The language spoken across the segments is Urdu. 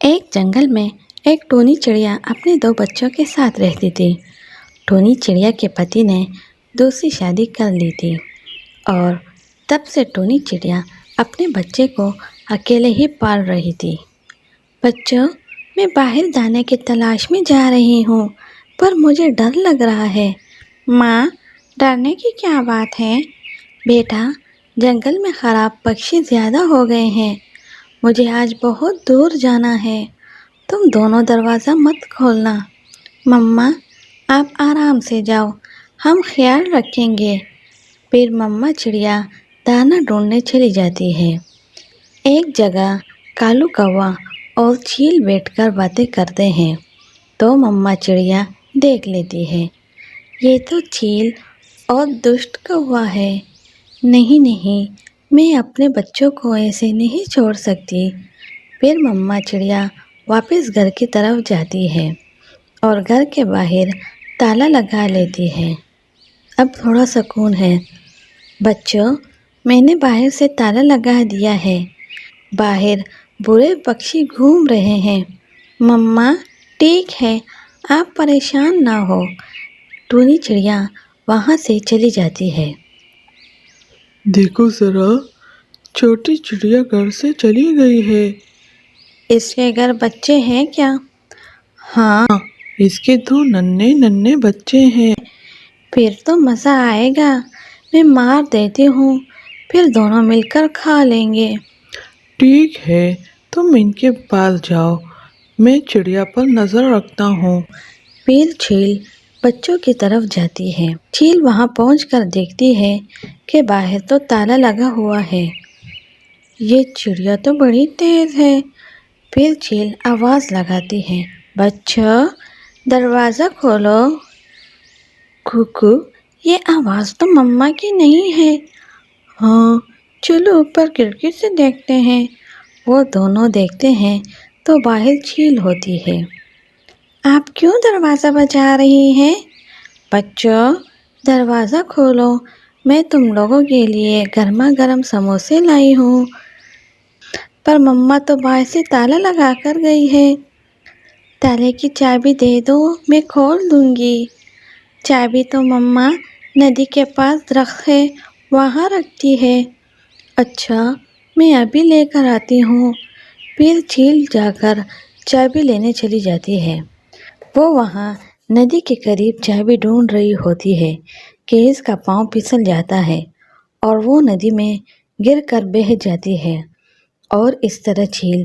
ایک جنگل میں ایک ٹونی چڑیا اپنے دو بچوں کے ساتھ رہتی تھی۔ ٹونی چڑیا کے پتی نے دوسری شادی کر لی تھی اور تب سے ٹونی چڑیا اپنے بچے کو اکیلے ہی پال رہی تھی۔ بچوں، میں باہر دانے کی تلاش میں جا رہی ہوں، پر مجھے ڈر لگ رہا ہے۔ ماں، ڈرنے کی کیا بات ہے؟ بیٹا، جنگل میں خراب پکشی زیادہ ہو گئے ہیں، مجھے آج بہت دور جانا ہے، تم دونوں دروازہ مت کھولنا۔ مما، آپ آرام سے جاؤ، ہم خیال رکھیں گے۔ پھر مما چڑیا دانا ڈھونڈنے چلی جاتی ہے۔ ایک جگہ کالو کوا اور چیل بیٹھ کر باتیں کرتے ہیں تو مما چڑیا دیکھ لیتی ہے، یہ تو چیل اور دشت کوا ہے۔ نہیں، میں اپنے بچوں کو ایسے نہیں چھوڑ سکتی۔ پھر مما چڑیا واپس گھر کی طرف جاتی ہے اور گھر کے باہر تالا لگا لیتی ہے۔ اب تھوڑا سکون ہے۔ بچوں، میں نے باہر سے تالا لگا دیا ہے، باہر برے پکشی گھوم رہے ہیں۔ مما، ٹھیک ہے، آپ پریشان نہ ہو۔ ٹونی چڑیا وہاں سے چلی جاتی ہے۔ دیکھو ذرا، چھوٹی چڑیا گھر سے چلی گئی ہے۔ اس کے گھر بچے ہیں کیا؟ ہاں، اس کے دو ننھے بچے ہیں۔ پھر تو مزہ آئے گا، میں مار دیتی ہوں، پھر دونوں مل کر کھا لیں گے۔ ٹھیک ہے، تم ان کے پاس جاؤ، میں چڑیا پر نظر رکھتا ہوں۔ پھر چیل بچوں کی طرف جاتی ہے۔ چیل وہاں پہنچ کر دیکھتی ہے کہ باہر تو تالا لگا ہوا ہے۔ یہ چڑیا تو بڑی تیز ہے۔ پھر چیل آواز لگاتی ہے، بچوں، دروازہ کھولو۔ کوکو، یہ آواز تو مما کی نہیں ہے۔ ہاں، چلو اوپر کھڑکی سے دیکھتے ہیں۔ وہ دونوں دیکھتے ہیں تو باہر چیل ہوتی ہے۔ آپ کیوں دروازہ بجا رہی ہیں؟ بچوں، دروازہ کھولو، میں تم لوگوں کے لیے گرما گرم سموسے لائی ہوں۔ پر مما تو باہر سے تالا لگا کر گئی ہے۔ تالے کی چابی دے دو، میں کھول دوں گی۔ چابی تو مما ندی کے پاس درخت ہے، وہاں رکھتی ہے۔ اچھا، میں ابھی لے کر آتی ہوں۔ پھر چیل جا کر چابی لینے چلی جاتی ہے۔ وہ وہاں ندی کے قریب چابی ڈھونڈ رہی ہوتی ہے کہ اس کا پاؤں پھسل جاتا ہے اور وہ ندی میں گر کر بہہ جاتی ہے اور اس طرح چیل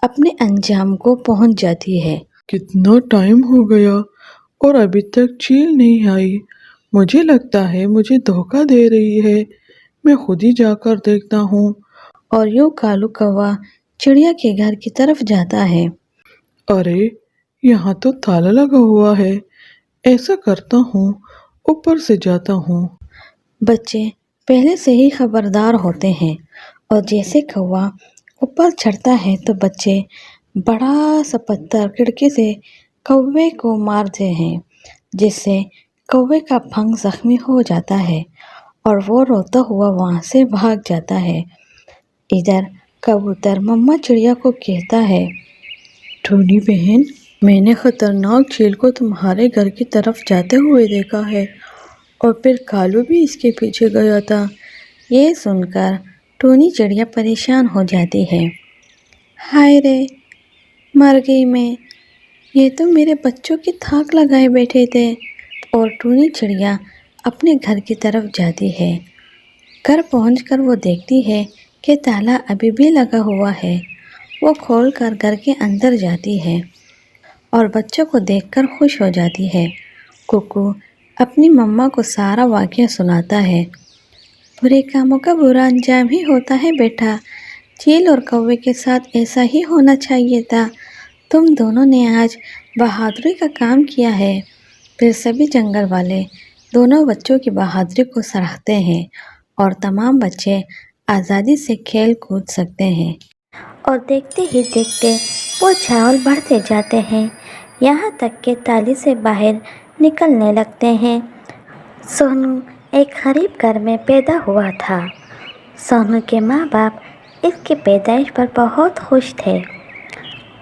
اپنے انجام کو پہنچ جاتی ہے۔ کتنا ٹائم ہو گیا اور ابھی تک چیل نہیں آئی۔ مجھے لگتا ہے مجھے دھوکہ دے رہی ہے، میں خود ہی جا کر دیکھتا ہوں۔ اور یوں کالو کوا چڑیا کے گھر کی طرف جاتا ہے۔ ارے، یہاں تو تالا لگا ہوا ہے۔ ایسا کرتا ہوں، اوپر سے جاتا ہوں۔ بچے پہلے سے ہی خبردار ہوتے ہیں اور جیسے کوا اوپر چڑھتا ہے تو بچے بڑا سا پتھر کھڑکی سے کوے کو مارتے ہیں، جس سے کوے کا پھنگ زخمی ہو جاتا ہے اور وہ روتا ہوا وہاں سے بھاگ جاتا ہے۔ ادھر کبوتر مما چڑیا کو کہتا ہے، ٹونی بہن، میں نے خطرناک چیل کو تمہارے گھر کی طرف جاتے ہوئے دیکھا ہے اور پھر کالو بھی اس کے پیچھے گیا تھا۔ یہ سن کر ٹونی چڑیا پریشان ہو جاتی ہے۔ ہائے رے، مر گئی میں، یہ تو میرے بچوں کی تھاک لگائے بیٹھے تھے۔ اور ٹونی چڑیا اپنے گھر کی طرف جاتی ہے۔ گھر پہنچ کر وہ دیکھتی ہے کہ تالا ابھی بھی لگا ہوا ہے۔ وہ کھول کر گھر کے اندر جاتی ہے اور بچوں کو دیکھ کر خوش ہو جاتی ہے۔ کوکو اپنی مما کو سارا واقعہ سناتا ہے۔ برے کاموں کا برا انجام ہی ہوتا ہے بیٹا، چیل اور کوے کے ساتھ ایسا ہی ہونا چاہیے تھا۔ تم دونوں نے آج بہادری کا کام کیا ہے۔ پھر سبھی جنگل والے دونوں بچوں کی بہادری کو سراہتے ہیں اور تمام بچے آزادی سے کھیل کود سکتے ہیں۔ اور دیکھتے ہی دیکھتے وہ چاول بڑھتے جاتے ہیں، یہاں تک کہ تالی سے باہر نکلنے لگتے ہیں۔ سونو ایک غریب گھر میں پیدا ہوا تھا۔ سونو کے ماں باپ اس کی پیدائش پر بہت خوش تھے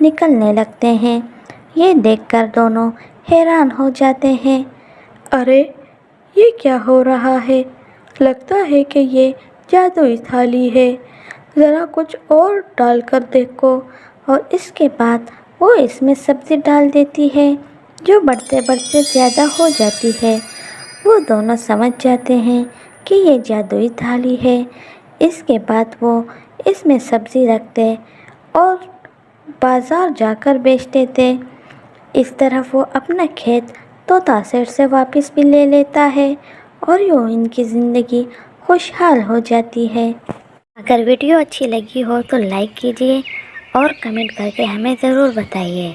نکلنے لگتے ہیں۔ یہ دیکھ کر دونوں حیران ہو جاتے ہیں۔ ارے یہ کیا ہو رہا ہے؟ لگتا ہے کہ یہ جادوئی تھالی ہے، ذرا کچھ اور ڈال کر دیکھو۔ اور اس کے بعد وہ اس میں سبزی ڈال دیتی ہے جو بڑھتے بڑھتے زیادہ ہو جاتی ہے۔ وہ دونوں سمجھ جاتے ہیں کہ یہ جادوئی تھالی ہے۔ اس کے بعد وہ اس میں سبزی رکھتے اور بازار جا کر بیچتے تھے۔ اس طرح وہ اپنا کھیت طوطا سیٹ سے واپس بھی لے لیتا ہے اور یوں ان کی زندگی خوشحال ہو جاتی ہے۔ اگر ویڈیو اچھی لگی ہو تو لائک کیجیے اور کمنٹ کر کے ہمیں ضرور بتائیے۔